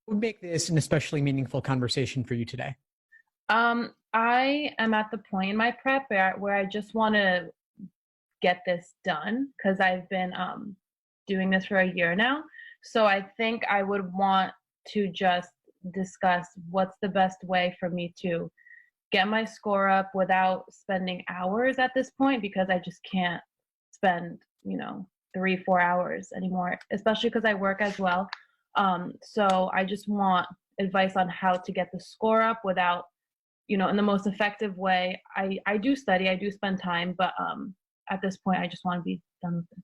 Would make this an especially meaningful conversation for you today? I am at the point in my prep where I just want to get this done because I've been doing this for a year now. So I think I would want to just discuss what's the best way for me to get my score up without spending hours at this point, because I just can't spend, 3-4 hours anymore, especially because I work as well. So I just want advice on how to get the score up without, in the most effective way. I do study, I do spend time, but at this point, I just want to be done with this.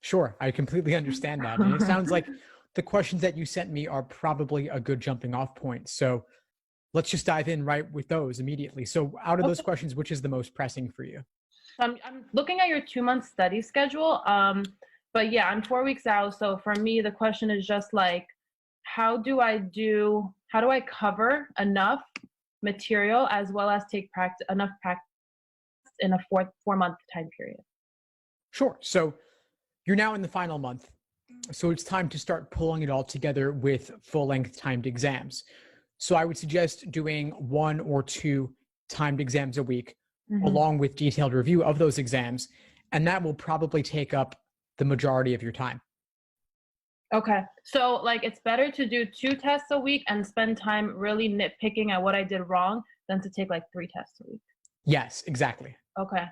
Sure, I completely understand that. And it sounds like the questions that you sent me are probably a good jumping off point. So let's just dive in right with those immediately. So out of those questions, which is the most pressing for you? I'm looking at your 2-month study schedule. But yeah, I'm 4 weeks out. So for me, the question is just like, how do I cover enough material as well as take enough practice in a 4-month time period? Sure. So you're now in the final month. So it's time to start pulling it all together with full-length timed exams. So I would suggest doing 1 or 2 timed exams a week, along with detailed review of those exams. And that will probably take up the majority of your time. Okay. So like it's better to do 2 tests a week and spend time really nitpicking at what I did wrong than to take like 3 tests a week. Yes, exactly. Okay.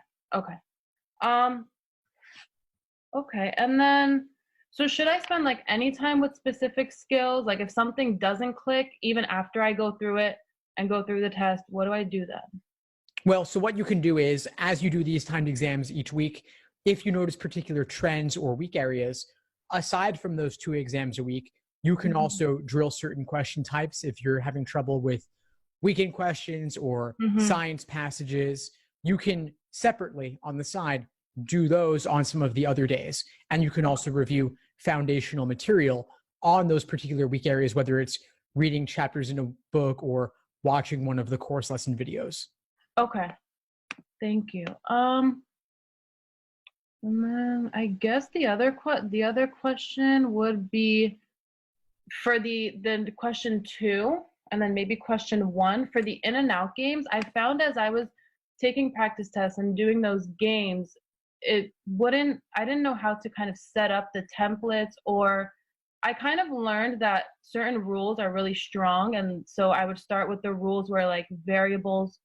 Okay. And then, so should I spend like any time with specific skills? Like if something doesn't click, even after I go through it and go through the test, what do I do then? Well, so what you can do is, as you do these timed exams each week, if you notice particular trends or weak areas, aside from those 2 exams a week, you can also drill certain question types. If you're having trouble with weekend questions or science passages, you can separately on the side do those on some of the other days. And you can also review foundational material on those particular weak areas, whether it's reading chapters in a book or watching one of the course lesson videos. Okay. Thank you. And then I guess the other question would be for the question 2, and then maybe question 1 for the in and out games. I found as I was taking practice tests and doing those games, I didn't know how to kind of set up the templates, or I kind of learned that certain rules are really strong. And so I would start with the rules where like variables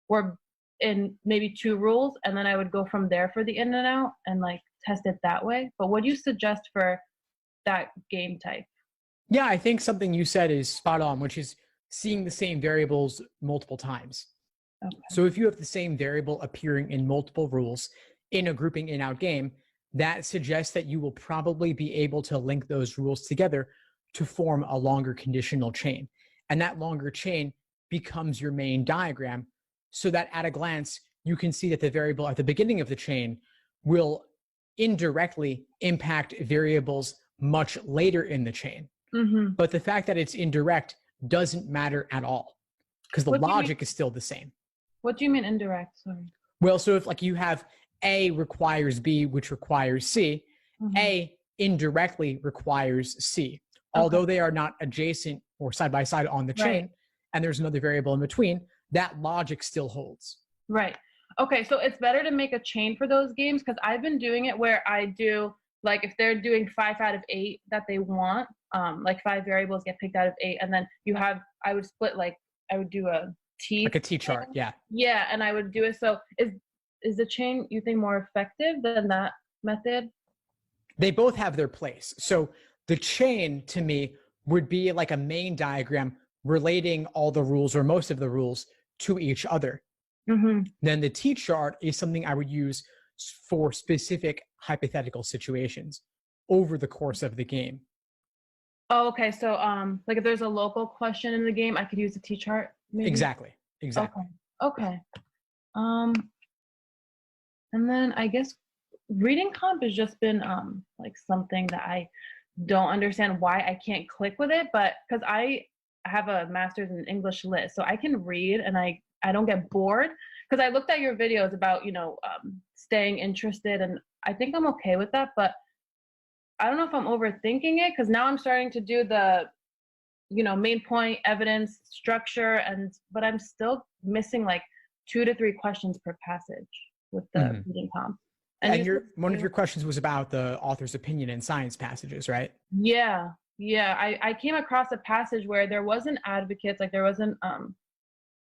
were in maybe 2 rules, and then I would go from there for the in and out and like test it that way. But what do you suggest for that game type? Yeah, I think something you said is spot on, which is seeing the same variables multiple times. Okay. So if you have the same variable appearing in multiple rules in a grouping in-out game, that suggests that you will probably be able to link those rules together to form a longer conditional chain. And that longer chain becomes your main diagram, so that at a glance, you can see that the variable at the beginning of the chain will indirectly impact variables much later in the chain. But the fact that it's indirect doesn't matter at all, because the logic is still the same. What do you mean indirect? Sorry. Well, so if like you have A requires B, which requires C, A indirectly requires C. Although they are not adjacent or side by side on the chain, and there's another variable in between, that logic still holds. Right. Okay, so it's better to make a chain for those games, because I've been doing it where I do, like if they're doing 5 out of 8 that they want, like 5 variables get picked out of 8, and then I would split, like I would do a T. Like a T chart, yeah. Yeah, and I would do it. So is the chain, you think, more effective than that method? They both have their place. So the chain to me would be like a main diagram relating all the rules or most of the rules to each other. Then the T chart is something I would use for specific hypothetical situations over the course of the game. Oh, okay. So like if there's a local question in the game, I could use the T chart maybe? Exactly. Okay. And then I guess reading comp has just been like something that I don't understand why I can't click with it, but because I have a master's in English lit, so I can read and I I don't get bored. Because I looked at your videos about, staying interested, and I think I'm okay with that, but I don't know if I'm overthinking it, because now I'm starting to do the, main point, evidence, structure, but I'm still missing like 2 to 3 questions per passage with the reading comp. And one of your questions was about the author's opinion in science passages, right? Yeah. Yeah. I came across a passage where there wasn't advocates, like there wasn't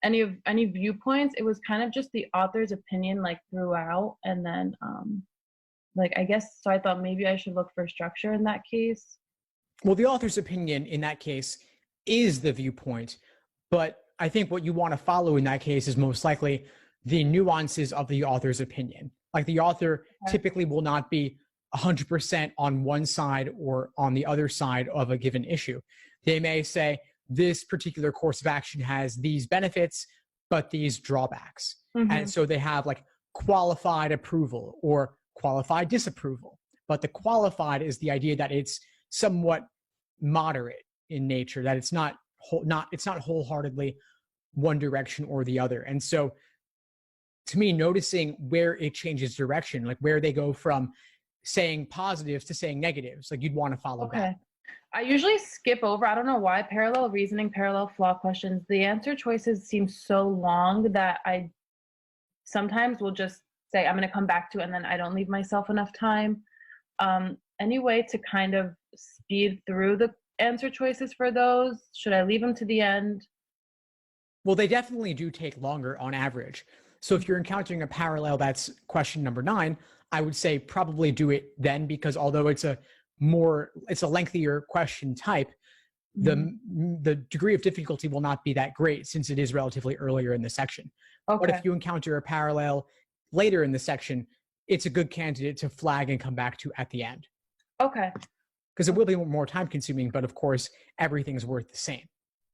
any viewpoints. It was kind of just the author's opinion like throughout. And then I guess, so I thought maybe I should look for structure in that case. Well, the author's opinion in that case is the viewpoint, but I think what you want to follow in that case is most likely the nuances of the author's opinion. Like the author typically will not be 100% on one side or on the other side of a given issue. They may say this particular course of action has these benefits, but these drawbacks. And so they have like qualified approval or qualified disapproval. But the qualified is the idea that it's somewhat moderate in nature, that it's not wholeheartedly one direction or the other. And so to me, noticing where it changes direction, like where they go from saying positives to saying negatives, like you'd want to follow that. I usually skip over, I don't know why, parallel reasoning, parallel flaw questions. The answer choices seem so long that I sometimes will just say, I'm going to come back to it, and then I don't leave myself enough time. Any way to kind of speed through the answer choices for those? Should I leave them to the end? Well, they definitely do take longer on average. So if you're encountering a parallel that's question number 9, I would say probably do it then, because although it's a lengthier question type, the degree of difficulty will not be that great since it is relatively earlier in the section. But if you encounter a parallel later in the section, it's a good candidate to flag and come back to at the end. Okay. Because it will be more time consuming, but of course, everything's worth the same.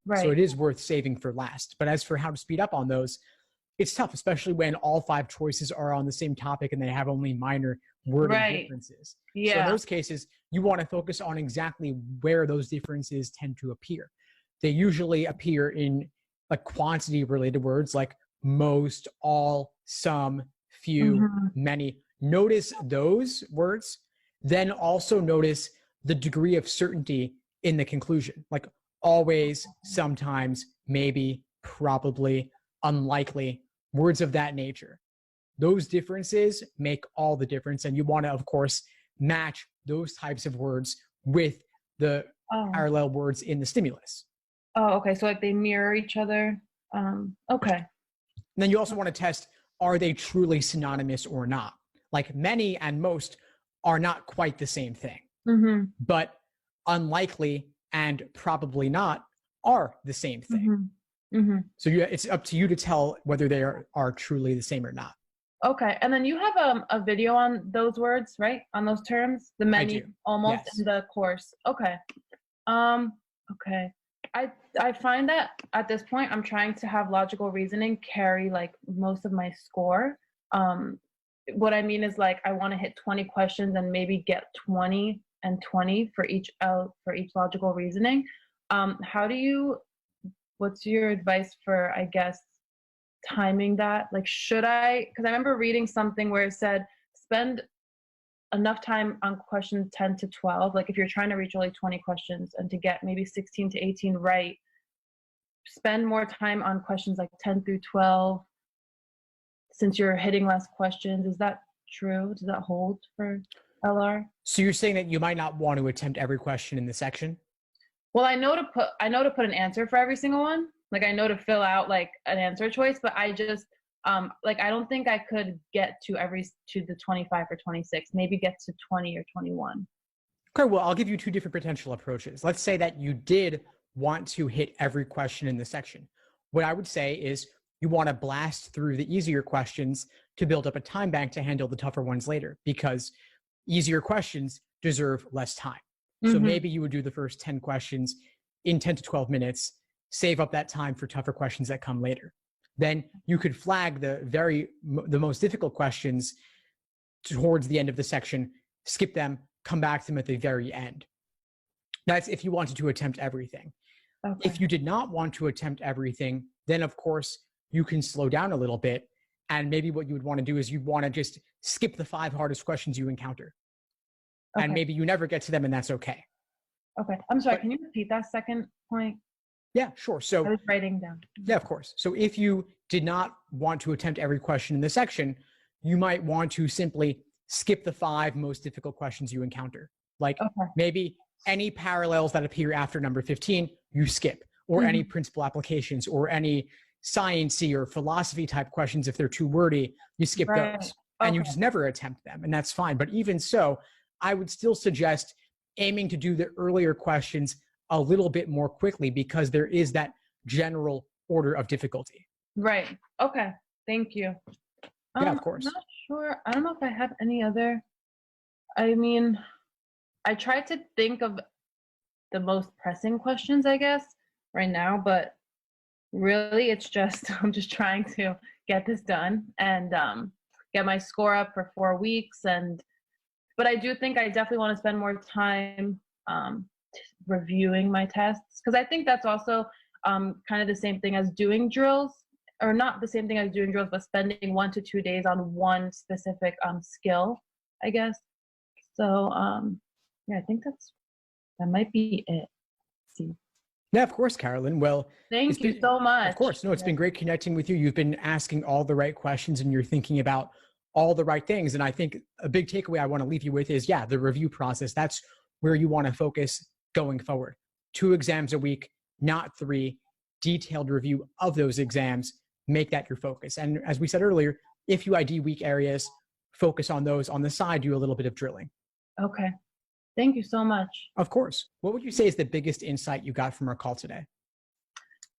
Right. So it is worth saving for last. But as for how to speed up on those, it's tough, especially when all 5 choices are on the same topic and they have only minor wording differences. Yeah. So in those cases, you want to focus on exactly where those differences tend to appear. They usually appear in like quantity related words like most, all, some, few, many. Notice those words, then also notice the degree of certainty in the conclusion, like always, sometimes, maybe, probably, unlikely, words of that nature. Those differences make all the difference. And you want to, of course, match those types of words with the parallel words in the stimulus. Oh, okay. So like they mirror each other. Okay. And then you also want to test, are they truly synonymous or not? Like many and most are not quite the same thing, but unlikely and probably not are the same thing. So it's up to you to tell whether they are truly the same or not. Okay. And then you have a video on those words, right? On those terms, the many, almost, in the course. Okay. Okay. I find that at this point, I'm trying to have logical reasoning carry like most of my score. What I mean is like, I want to hit 20 questions and maybe get 20 and 20 for each logical reasoning. What's your advice for, I guess, timing that? Like, because I remember reading something where it said, spend enough time on questions 10 to 12. Like if you're trying to reach only 20 questions and to get maybe 16 to 18 right, spend more time on questions like 10 through 12 since you're hitting less questions. Is that true? Does that hold for LR? So you're saying that you might not want to attempt every question in the section? Well, I know to put an answer for every single one. Like I know to fill out like an answer choice, but I just I don't think I could get to the 25 or 26, maybe get to 20 or 21. Okay, well, I'll give you 2 different potential approaches. Let's say that you did want to hit every question in the section. What I would say is you want to blast through the easier questions to build up a time bank to handle the tougher ones later, because easier questions deserve less time. So maybe you would do the first 10 questions in 10 to 12 minutes, save up that time for tougher questions that come later. Then you could flag the most difficult questions towards the end of the section, skip them, come back to them at the very end. That's if you wanted to attempt everything. Okay. If you did not want to attempt everything, then of course you can slow down a little bit. And maybe what you would want to do is you'd want to just skip the 5 hardest questions you encounter. Okay. And maybe you never get to them, and that's okay. Okay. I'm sorry. Can you repeat that second point? Yeah, sure. So I was writing down. yeah, of course. So if you did not want to attempt every question in the section, you might want to simply skip the 5 most difficult questions you encounter. Like maybe any parallels that appear after number 15, you skip, or any principal applications, or any sciencey or philosophy type questions. If they're too wordy, you skip those, and you just never attempt them, and that's fine. But even so, I would still suggest aiming to do the earlier questions a little bit more quickly, because there is that general order of difficulty. Right. Okay. Thank you. Yeah, of course. I'm not sure. I don't know if I have any other. I mean, I tried to think of the most pressing questions, I guess, right now, but really it's just, I'm just trying to get this done and get my score up for 4 weeks. But I do think I definitely want to spend more time reviewing my tests, because I think that's also kind of the same thing as doing drills, or not the same thing as doing drills, but spending 1 to 2 days on one specific skill, I guess. So yeah, I think that might be it. Let's see. Yeah, of course, Carolyn. Well, thank you so much. Of course. No, it's been great connecting with you. You've been asking all the right questions, and you're thinking about all the right things. And I think a big takeaway I want to leave you with is, yeah, the review process. That's where you want to focus going forward. 2 exams a week, not 3. Detailed review of those exams. Make that your focus. And as we said earlier, if you ID weak areas, focus on those. On the side, do a little bit of drilling. Okay. Thank you so much. Of course. What would you say is the biggest insight you got from our call today?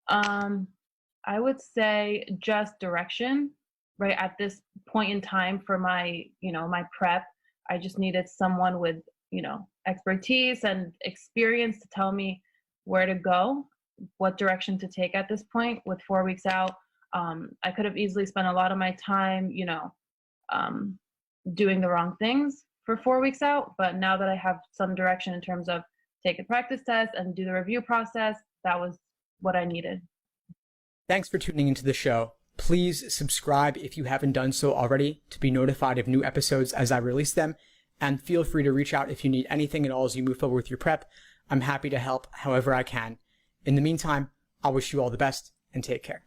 I would say just direction. Right at this point in time for my, my prep, I just needed someone with, expertise and experience to tell me where to go, what direction to take at this point with 4 weeks out. I could have easily spent a lot of my time, doing the wrong things for 4 weeks out. But now that I have some direction in terms of take a practice test and do the review process, that was what I needed. Thanks for tuning into the show. Please subscribe if you haven't done so already to be notified of new episodes as I release them. And feel free to reach out if you need anything at all as you move forward with your prep. I'm happy to help however I can. In the meantime, I wish you all the best and take care.